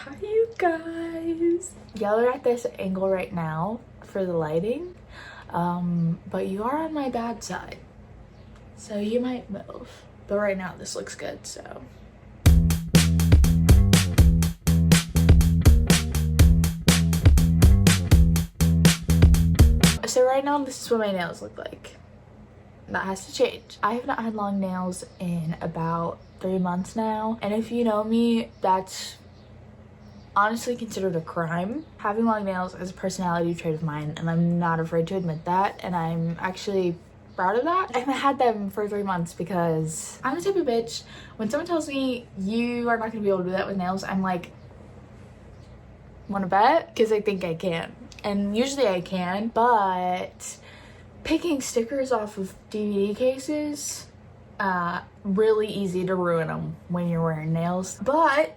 Hi you guys. Y'all are at this angle right now for the lighting, but you are on my bad side, so you might move. But right now this looks good, so. So right now this is what my nails look like. That has to change. I have not had long nails in about 3 months now, and if you know me, that's honestly considered a crime. Having long nails is a personality trait of mine, and I'm not afraid to admit that, and I'm actually proud of that. I haven't had them for 3 months because I'm the type of bitch, when someone tells me you are not gonna be able to do that with nails, I'm like, wanna bet? Because I think I can. And usually I can, but picking stickers off of DVD cases, really easy to ruin them when you're wearing nails. But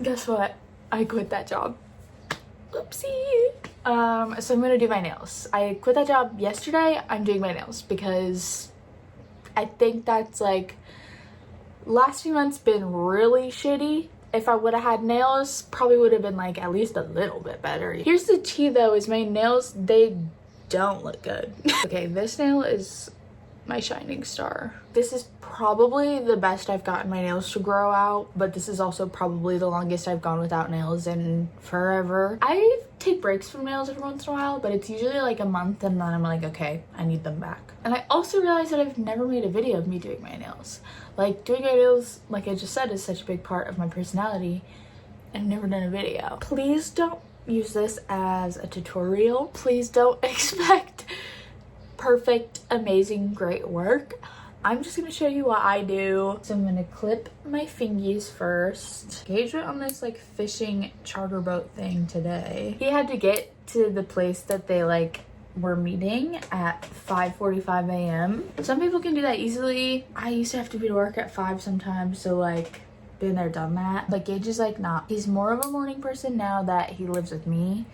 guess what? I quit that job. Oopsie. So I'm gonna do my nails. I quit that job yesterday. I'm doing my nails because I think that's like, last few months been really shitty. If I would have had nails, probably would have been like at least a little bit better. Here's the tea though, is my nails, they don't look good. Okay, this nail is my shining star. This is probably the best I've gotten my nails to grow out, but this is also probably the longest I've gone without nails in forever. I take breaks from nails every once in a while, but it's usually like a month, and then I'm like, okay, I need them back. And I also realized that I've never made a video of me doing my nails. Like, doing my nails, like I just said, is such a big part of my personality. I've never done a video. Please don't use this as a tutorial. Please don't expect perfect, amazing, great work. I'm just gonna show you what I do. So I'm gonna clip my fingies first. Gage went on this like fishing charter boat thing today. He had to get to the place that they like were meeting at 5:45 a.m. Some people can do that easily. I used to have to be to work at 5 sometimes, so like been there, done that. But Gage is like not. He's more of a morning person now that he lives with me,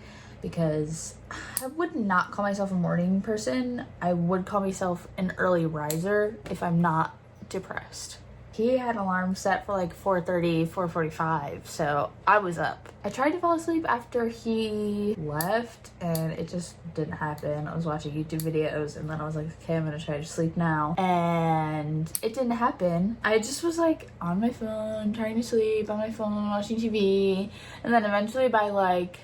because I would not call myself a morning person. I would call myself an early riser if I'm not depressed. He had an alarm set for like 4:30, 4:45, so I was up. I tried to fall asleep after he left and it just didn't happen. I was watching YouTube videos and then I was like, okay, I'm gonna try to sleep now. And it didn't happen. I just was like on my phone, trying to sleep, on my phone, watching TV. And then eventually by like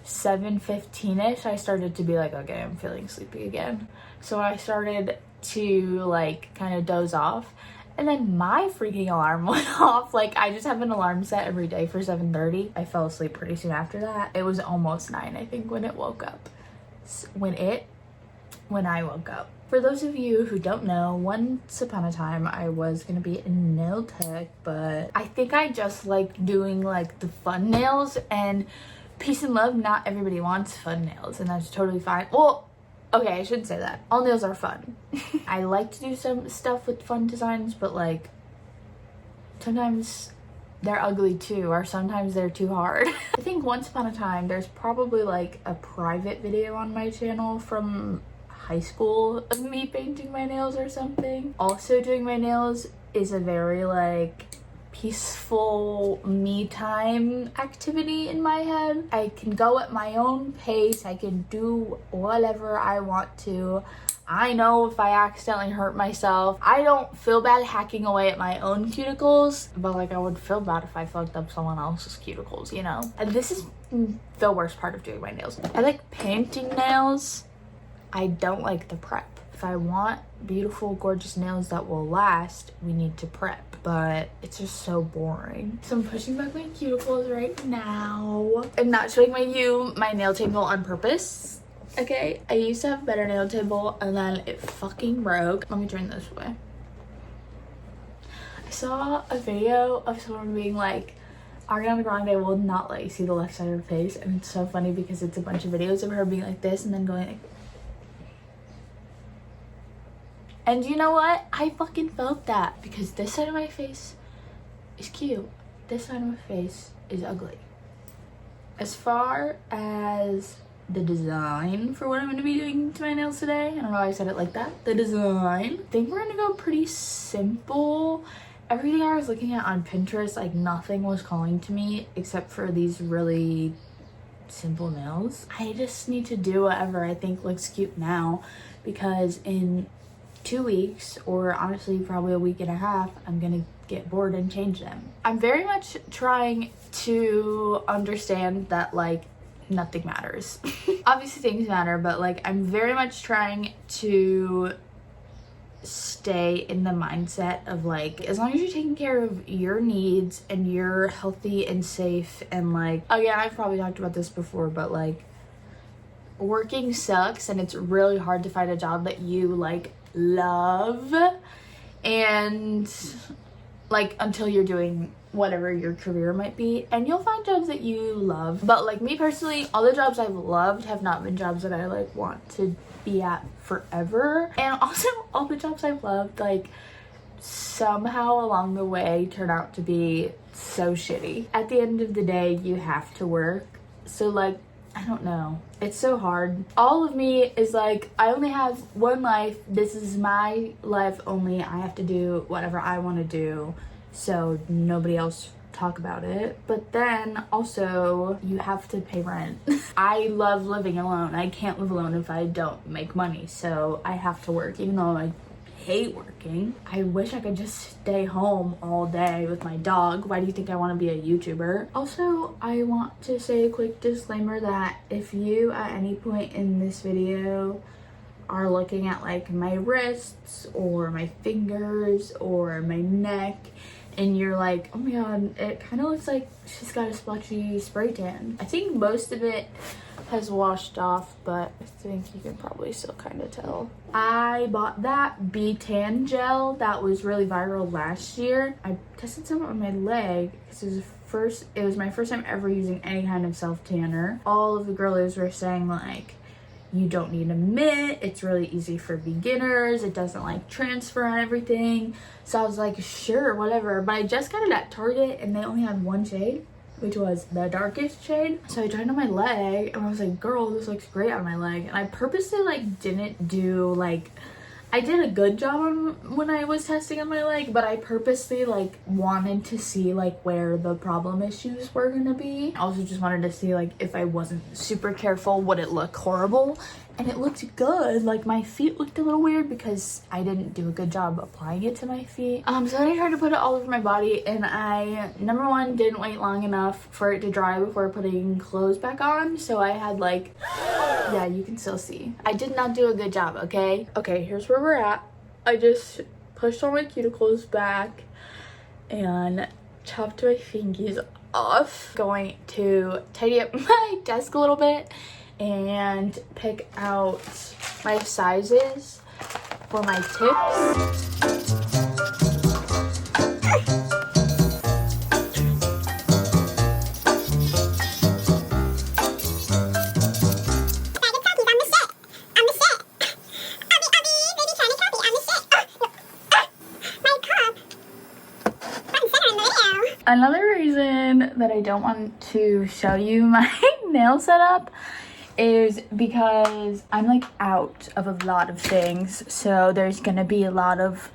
7:15ish, I started to be like, okay, I'm feeling sleepy again. So I started to like kind of doze off. And then my freaking alarm went off. Like, I just have an alarm set every day for 7:30. I fell asleep pretty soon after that. It was almost 9, I think, when it woke up. When I woke up. For those of you who don't know, once upon a time I was gonna be a nail tech, but I think I just like doing like the fun nails, and peace and love, not everybody wants fun nails, and that's totally fine. Well, okay, I shouldn't say that. All nails are fun. I like to do some stuff with fun designs, but like sometimes they're ugly too, or sometimes they're too hard. I think once upon a time there's probably like a private video on my channel from high school of me painting my nails or something. Also, doing my nails is a very like peaceful me time activity in my head. I can go at my own pace. I can do whatever I want to. I know if I accidentally hurt myself, I don't feel bad hacking away at my own cuticles, but like I would feel bad if I fucked up someone else's cuticles, you know? And this is the worst part of doing my nails. I like painting nails. I don't like the prep. If I want beautiful, gorgeous nails that will last, we need to prep, but it's just so boring. So I'm pushing back my cuticles right now. I'm not showing you my nail table on purpose. Okay, I used to have a better nail table and then it fucking broke. Let me turn this way. I saw a video of someone being like, Ariana Grande will not let you see the left side of her face, and it's so funny because it's a bunch of videos of her being like this and then going like, and you know what? I fucking felt that, because this side of my face is cute. This side of my face is ugly. As far as the design for what I'm going to be doing to my nails today, I don't know why I said it like that. The design, I think we're going to go pretty simple everything I was looking at on Pinterest, like nothing was calling to me except for these really simple nails. I just need to do whatever I think looks cute now, because in 2 weeks, or honestly probably a week and a half, I'm gonna get bored and change them. I'm very much trying to understand that like nothing matters. Obviously things matter, but like I'm very much trying to stay in the mindset of like, as long as you're taking care of your needs and you're healthy and safe, and like, again, I've probably talked about this before, but like working sucks and it's really hard to find a job that you like love, and like until you're doing whatever your career might be, and you'll find jobs that you love. But like me personally, all the jobs I've loved have not been jobs that I like want to be at forever. And also all the jobs I've loved, like somehow along the way turn out to be so shitty. At the end of the day, you have to work. So like, I don't know, it's so hard. All of me is like, I only have one life, this is my life only, I have to do whatever I want to do, so nobody else talk about it. But then also you have to pay rent. I love living alone. I can't live alone if I don't make money, so I have to work, even though I hate working. I wish I could just stay home all day with my dog. Why do you think I want to be a YouTuber? Also, I want to say a quick disclaimer that if you at any point in this video are looking at like my wrists or my fingers or my neck and you're like, oh my god, it kind of looks like she's got a splotchy spray tan. I think most of it has washed off, but I think you can probably still kind of tell. I bought that B-Tan gel that was really viral last year. I tested some on my leg because it was my first time ever using any kind of self-tanner. All of the girlies were saying like, you don't need a mitt, it's really easy for beginners, it doesn't like transfer and everything. So I was like, sure, whatever. But I just got it at Target and they only had one shade, which was the darkest shade. So I tried it on my leg and I was like, girl, this looks great on my leg. And I purposely like didn't do like, I did a good job when I was testing on my leg, but I purposely like wanted to see like where the problem issues were gonna be. I also just wanted to see like if I wasn't super careful, would it look horrible? And it looked good. Like my feet looked a little weird because I didn't do a good job applying it to my feet. So then I tried to put it all over my body, and I, number one, didn't wait long enough for it to dry before putting clothes back on. So I had like, yeah, you can still see. I did not do a good job, okay? Okay, here's where we're at. I just pushed all my cuticles back and chopped my fingies off. Going to tidy up my desk a little bit and pick out my sizes for my tips. Another reason that I don't want to show you my nail setup is because I'm like out of a lot of things, so there's gonna be a lot of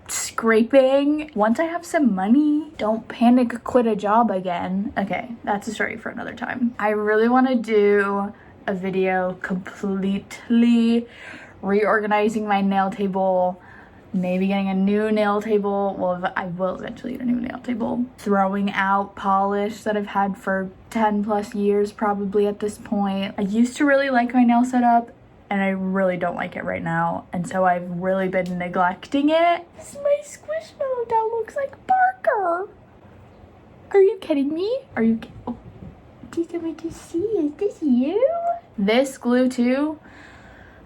scraping. Once I have some money, don't panic quit a job again. Okay, that's a story for another time. I really want to do a video completely reorganizing my nail table, maybe getting a new nail table. Well, I will eventually get a new nail table. Throwing out polish that I've had for 10 plus years probably at this point. I used to really like my nail setup and I really don't like it right now. And so I've really been neglecting it. This is my Squishmallow doll, looks like Parker. Are you kidding me? Are you, oh, do you want to see, is this you? This glue too,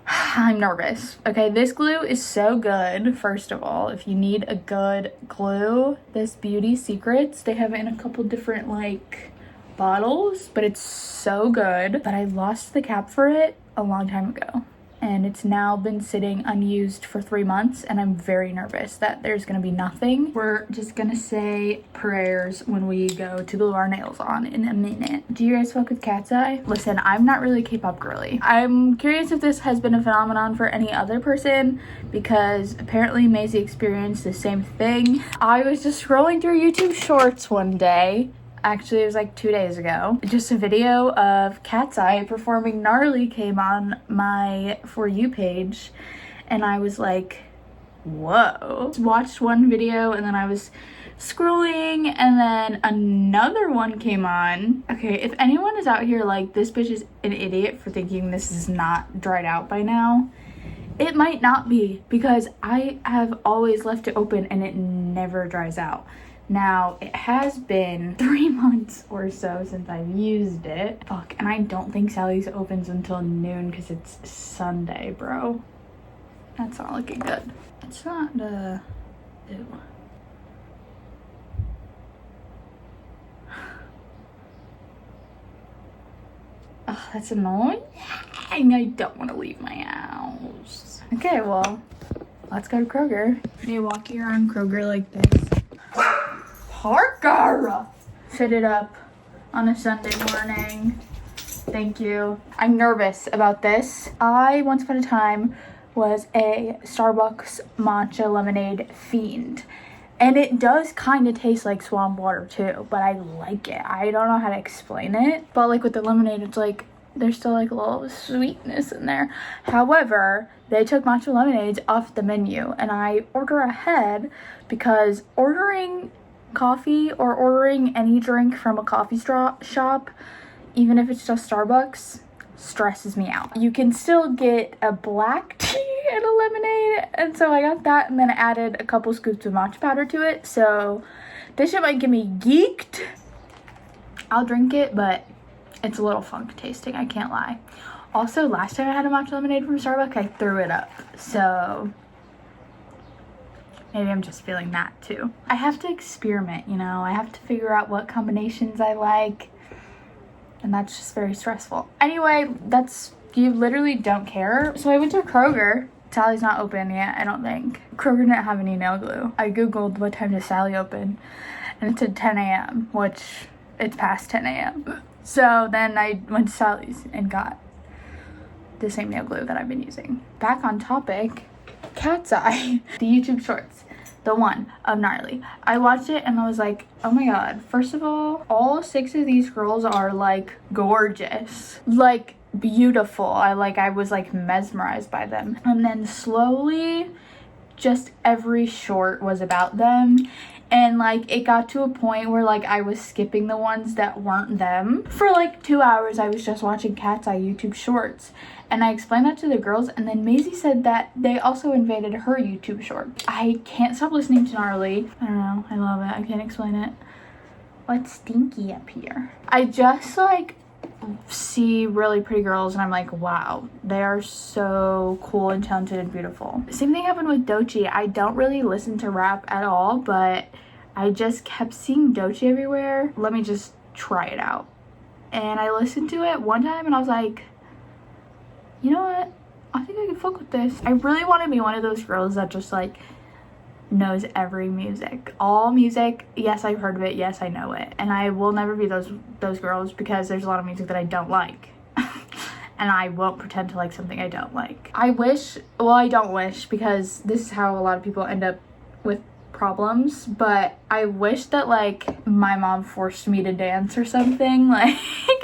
I'm nervous. Okay, this glue is so good. First of all, if you need a good glue, this Beauty Secrets, they have it in a couple different like bottles, but it's so good. But I lost the cap for it a long time ago. and it's now been sitting unused for 3 months, and I'm very nervous that there's gonna be nothing. We're just gonna say prayers when we go to glue our nails on in a minute. Do you guys fuck with Cat's Eye? Listen, I'm not really a K-pop girly. I'm curious if this has been a phenomenon for any other person, because apparently Maisie experienced the same thing. I was just scrolling through YouTube Shorts one day. Actually, it was like 2 days ago. Just a video of Cat's Eye performing Gnarly came on my For You page, and I was like, whoa. Watched one video, and then I was scrolling, and then another one came on. Okay, if anyone is out here like, this bitch is an idiot for thinking this is not dried out by now, it might not be, because I have always left it open and it never dries out. Now, it has been 3 months or so since I've used it. Fuck, and I don't think Sally's opens until noon because it's Sunday, bro. That's not looking good. It's not, ew. Oh, that's annoying. I don't want to leave my house. Okay, well, let's go to Kroger. Me walking around Kroger like this. Parker! Fit it up on a Sunday morning. Thank you. I'm nervous about this. I, once upon a time, was a Starbucks matcha lemonade fiend. And it does kind of taste like swamp water too, but I like it. I don't know how to explain it. But like with the lemonade, it's like, there's still like a little sweetness in there. However, they took matcha lemonades off the menu, and I order ahead because ordering coffee or ordering any drink from a coffee shop, even if it's just Starbucks, stresses me out. You can still get a black tea and a lemonade, and so I got that, and then I added a couple scoops of matcha powder to it. So this shit might get me geeked. I'll drink it, but it's a little funk tasting, I can't lie. Also, last time I had a matcha lemonade from Starbucks, I threw it up, so maybe I'm just feeling that too. I have to experiment, you know? I have to figure out what combinations I like, and that's just very stressful. Anyway, you literally don't care. So I went to Kroger. Sally's not open yet, I don't think. Kroger didn't have any nail glue. I googled what time does Sally open, and it said 10 a.m., which it's past 10 a.m. So then I went to Sally's and got the same nail glue that I've been using. Back on topic, Cat's Eye, the YouTube Shorts, the one of Gnarly. I watched it and I was like, oh my god, first of all 6 of these girls are like gorgeous, like beautiful. I was like mesmerized by them. And then slowly, just every short was about them. And like it got to a point where like I was skipping the ones that weren't them. For like 2 hours I was just watching Cat's Eye YouTube Shorts. And I explained that to the girls, and then Maisie said that they also invaded her YouTube Short. I can't stop listening to Gnarly. I don't know, I love it. I can't explain it. What's stinky up here? I just like see really pretty girls and I'm like, wow, they are so cool and talented and beautiful. Same thing happened with Doechii. I don't really listen to rap at all, but I just kept seeing Doechii everywhere. Let me just try it out. And I listened to it one time and I was like, you know what? I think I can fuck with this. I really want to be one of those girls that just like knows every music. All music, yes, I've heard of it, yes, I know it. And I will never be those girls, because there's a lot of music that I don't like. And I won't pretend to like something I don't like. I don't wish, because this is how a lot of people end up with problems, but I wish that like my mom forced me to dance or something. Like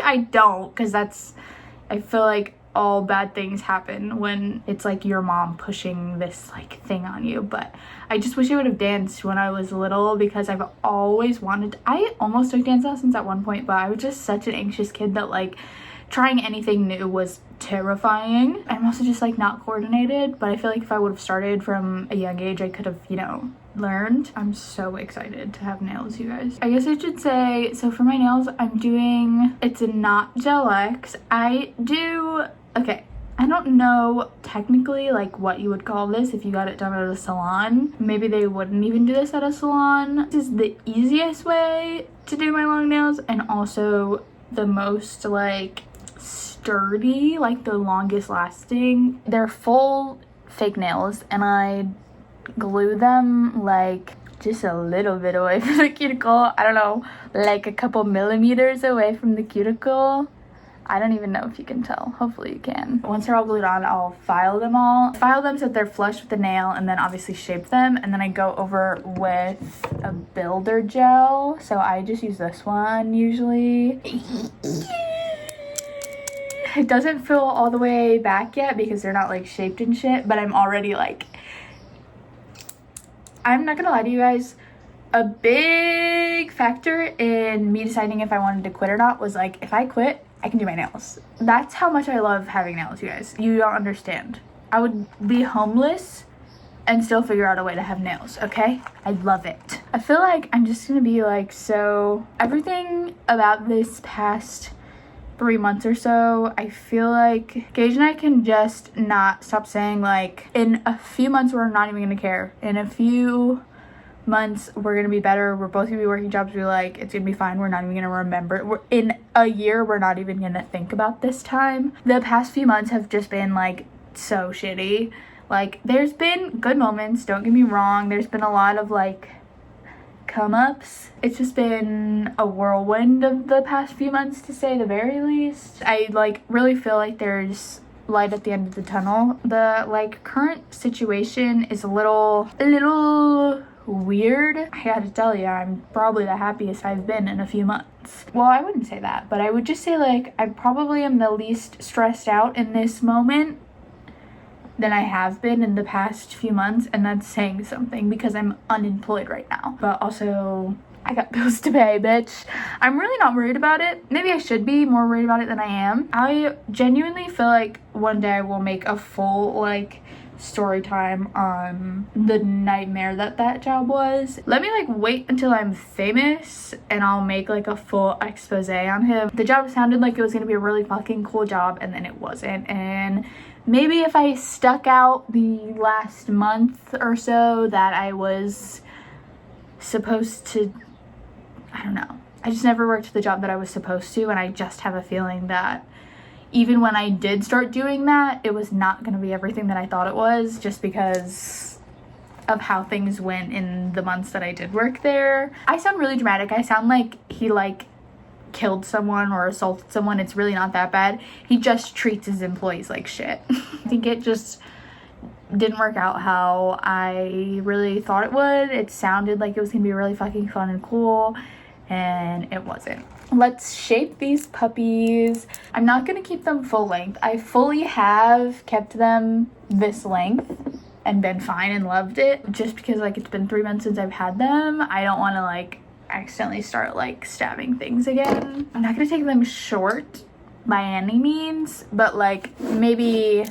I don't, because I feel like all bad things happen when it's like your mom pushing this like thing on you. But I just wish I would have danced when I was little, because I've always wanted. I almost took dance lessons at one point, but I was just such an anxious kid that like trying anything new was terrifying. I'm also just like not coordinated, but I feel like if I would have started from a young age, I could have, you know, learned. I'm so excited to have nails, you guys. I guess I should say, so for my nails, I'm doing, it's a not Gel X. Okay, I don't know technically like what you would call this if you got it done at a salon. Maybe they wouldn't even do this at a salon. This is the easiest way to do my long nails, and also the most like sturdy, like the longest lasting. They're full fake nails, and I glue them like just a little bit away from the cuticle. I don't know, like a couple millimeters away from the cuticle. I don't even know if you can tell. Hopefully you can. Once they're all glued on, I'll file them all. File them so that they're flush with the nail, and then obviously shape them. And then I go over with a builder gel. So I just use this one usually. It doesn't fill all the way back yet because they're not like shaped and shit, but I'm already like, I'm not gonna lie to you guys, a big factor in me deciding if I wanted to quit or not was like, if I quit, I can do my nails. That's how much I love having nails, you guys. You don't understand. I would be homeless and still figure out a way to have nails, okay? I love it. I feel like I'm just gonna be like, so everything about this past 3 months or so, I feel like Gage and I can just not stop saying like, in a few months we're not even gonna care. In a few months we're gonna be better, we're both gonna be working jobs we like, it's gonna be fine, we're not even gonna remember. In a year we're not even gonna think about this time. The past few months have just been like so shitty. Like, there's been good moments, don't get me wrong, there's been a lot of like come ups. It's just been a whirlwind of the past few months, to say the very least. I like really feel like there's light at the end of the tunnel. The like current situation is a little weird. I gotta tell you, I'm probably the happiest I've been in a few months. Well, I wouldn't say that, but I would just say like I probably am the least stressed out in this moment than I have been in the past few months, and that's saying something because I'm unemployed right now. But also, I got bills to pay, bitch. I'm really not worried about it. Maybe I should be more worried about it than I am. I genuinely feel like one day I will make a full like story time on the nightmare that job was. Let me like wait until I'm famous and I'll make like a full expose on him. The job sounded like it was gonna be a really fucking cool job, and then it wasn't. And maybe if I stuck out the last month or so that I was supposed to, I don't know. I just never worked the job that I was supposed to, and I just have a feeling that even when I did start doing that, it was not going to be everything that I thought it was, just because of how things went in the months that I did work there. I sound really dramatic. I sound like he like killed someone or assaulted someone. It's really not that bad. He just treats his employees like shit. I think it just didn't work out how I really thought it would. It sounded like it was gonna be really fucking fun and cool, and it wasn't. Let's shape these puppies. I'm not gonna keep them full length. I fully have kept them this length and been fine and loved it, just because like it's been 3 months since I've had them. I don't want to like accidentally start like stabbing things again. I'm not gonna take them short by any means, but like maybe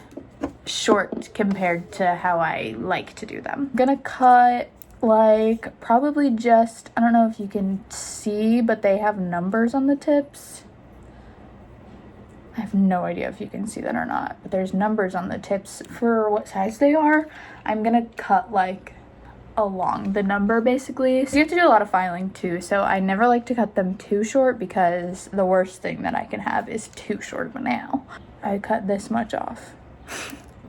short compared to how I like to do them. I'm gonna cut like probably just, I don't know if you can see, but they have numbers on the tips. I have no idea if you can see that or not, but there's numbers on the tips for what size they are. I'm gonna cut like along the number basically. So you have to do a lot of filing too, so I never like to cut them too short because the worst thing that I can have is too short of a nail. I cut this much off.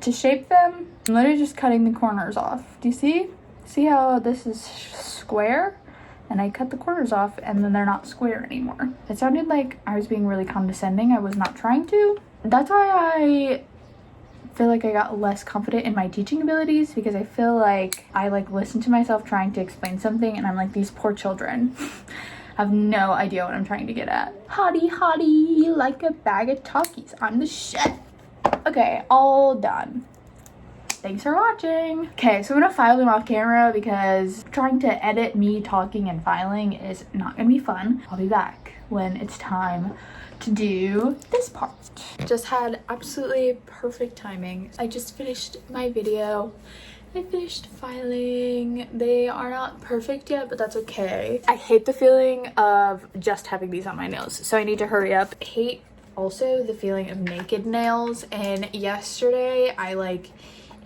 To shape them, I'm literally just cutting the corners off. Do you see? See how this is square? And I cut the corners off and then they're not square anymore. It sounded like I was being really condescending. I was not trying to. That's why I feel like I got less confident in my teaching abilities, because I feel like I like listen to myself trying to explain something and I'm like, these poor children have no idea what I'm trying to get at. Hottie, like a bag of Takis. I'm the chef. Okay, all done. Thanks for watching. Okay, so I'm gonna file them off camera because trying to edit me talking and filing is not gonna be fun. I'll be back when it's time to do this part. Just had absolutely perfect timing. I just finished my video. I finished filing. They are not perfect yet, but that's okay. I hate the feeling of just having these on my nails, so I need to hurry up. I hate also the feeling of naked nails, and yesterday I like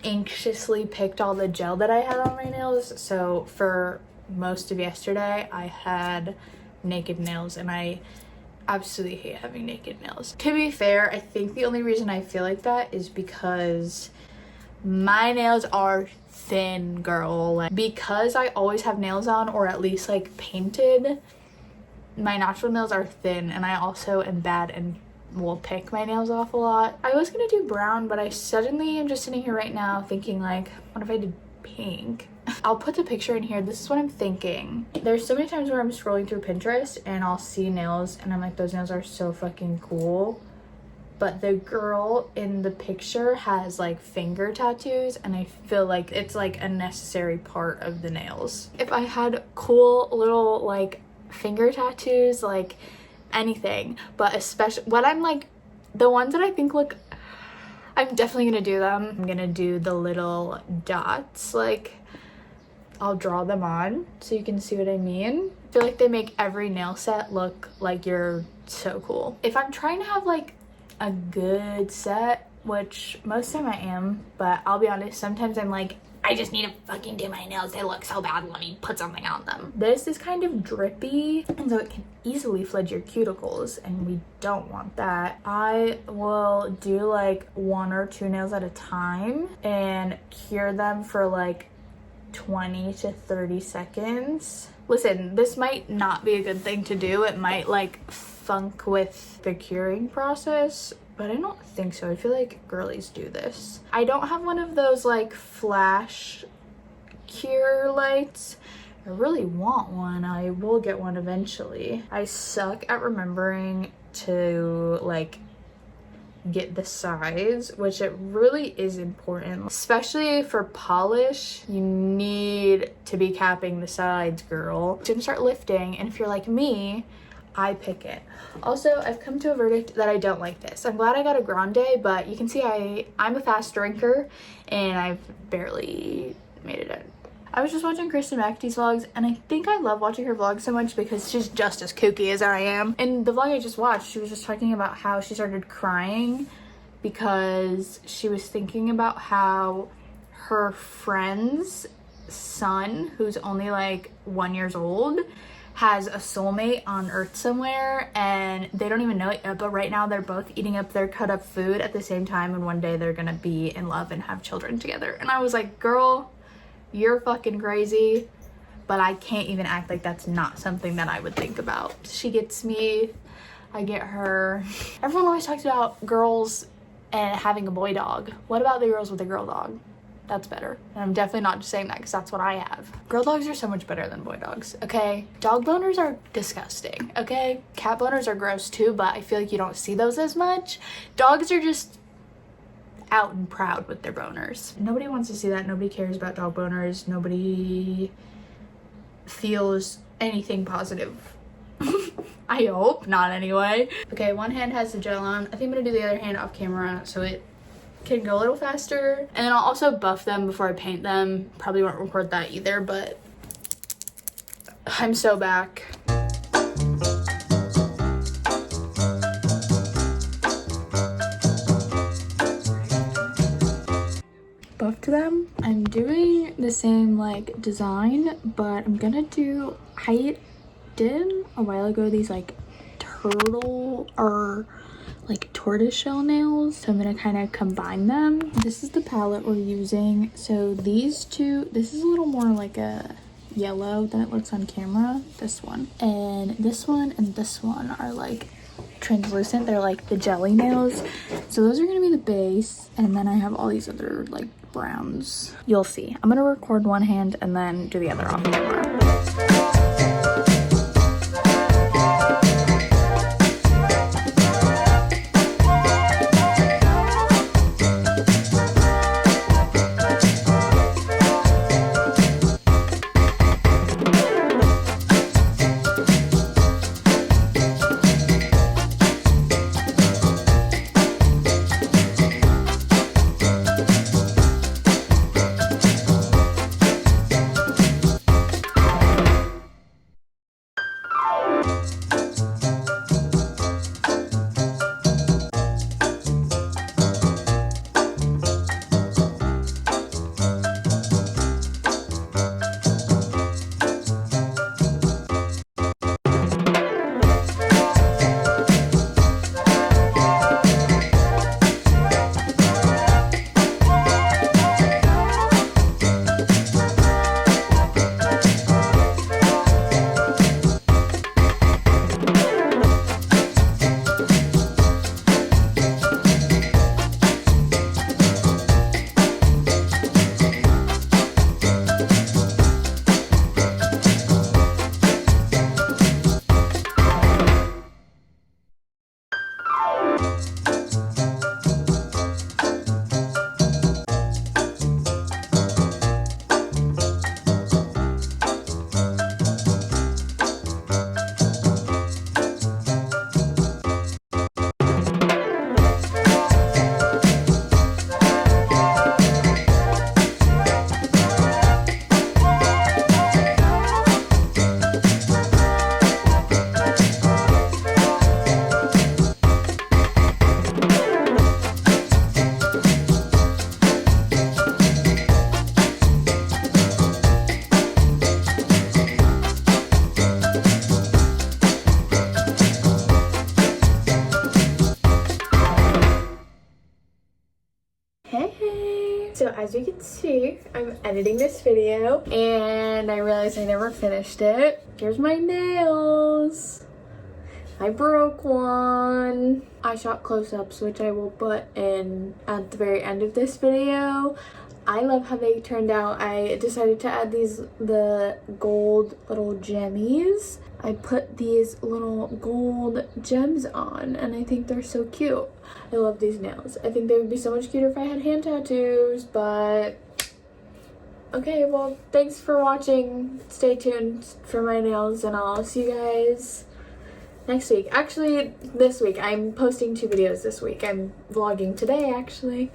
anxiously picked all the gel that I had on my nails, so for most of yesterday I had naked nails, and I absolutely hate having naked nails. To be fair, I think the only reason I feel like that is because my nails are thin, girl. Like, because I always have nails on, or at least like painted, my natural nails are thin, and I also am bad and will pick my nails off a lot. I was gonna do brown, but I suddenly am just sitting here right now thinking like, what if I did pink? I'll put the picture in here. This is what I'm thinking. There's so many times where I'm scrolling through Pinterest and I'll see nails and I'm like, those nails are so fucking cool, but the girl in the picture has like finger tattoos, and I feel like it's like a necessary part of the nails. If I had cool little like finger tattoos, like anything, but especially what I'm like, the ones that I think look, I'm definitely gonna do them. I'm gonna do the little dots, like I'll draw them on so you can see what I mean. I feel like they make every nail set look like you're so cool. If I'm trying to have like a good set, which most of the time I am, but I'll be honest, sometimes I'm like, I just need to fucking do my nails, they look so bad, let me put something on them. This is kind of drippy, and so it can easily flood your cuticles, and we don't want that. I will do like 1 or 2 nails at a time and cure them for like 20 to 30 seconds. Listen, this might not be a good thing to do. It might like funk with the curing process, but I don't think so. I feel like girlies do this. I don't have one of those like flash cure lights. I really want one. I will get one eventually. I suck at remembering to like get the size, which it really is important, especially for polish. You need to be capping the sides, girl. You're gonna start lifting, and if you're like me, I pick it. Also, I've come to a verdict that I don't like this. I'm glad I got a grande, but you can see I'm a fast drinker and I've barely made it in. I was just watching Kristen McAtee's vlogs, and I think I love watching her vlogs so much because she's just as kooky as I am. In the vlog I just watched, she was just talking about how she started crying because she was thinking about how her friend's son, who's only like 1 year old, has a soulmate on Earth somewhere, and they don't even know it yet, but right now they're both eating up their cut up food at the same time, and one day they're gonna be in love and have children together. And I was like, girl, you're fucking crazy, but I can't even act like that's not something that I would think about. She gets me, I get her. Everyone always talks about girls and having a boy dog. What about the girls with a girl dog? That's better. And I'm definitely not just saying that because that's what I have. Girl dogs are so much better than boy dogs, okay? Dog boners are disgusting, okay? Cat boners are gross too, but I feel like you don't see those as much. Dogs are just out and proud with their boners. Nobody wants to see that. Nobody cares about dog boners. Nobody feels anything positive. I hope not, anyway. Okay, one hand has the gel on. I think I'm gonna do the other hand off camera so it can go a little faster. And then I'll also buff them before I paint them. Probably won't record that either, but I'm so back. Buffed them. I'm doing the same like design, but I'm gonna do, I did a while ago these like turtle or like tortoiseshell nails, so I'm gonna kind of combine them. This is the palette we're using. So these two, this is a little more like a yellow than it looks on camera, this one, and this one are like translucent. They're like the jelly nails, so those are gonna be the base, and then I have all these other like browns. You'll see. I'm gonna record one hand and then do the other off camera. So as you can see, I'm editing this video and I realized I never finished it. Here's my nails. I broke one. I shot close-ups, which I will put in at the very end of this video. I love how they turned out. I decided to add the gold little gemmies. I put these little gold gems on and I think they're so cute. I love these nails. I think they would be so much cuter if I had hand tattoos, but okay, well, thanks for watching. Stay tuned for my nails and I'll see you guys next week. Actually, this week. I'm posting 2 videos this week. I'm vlogging today, actually.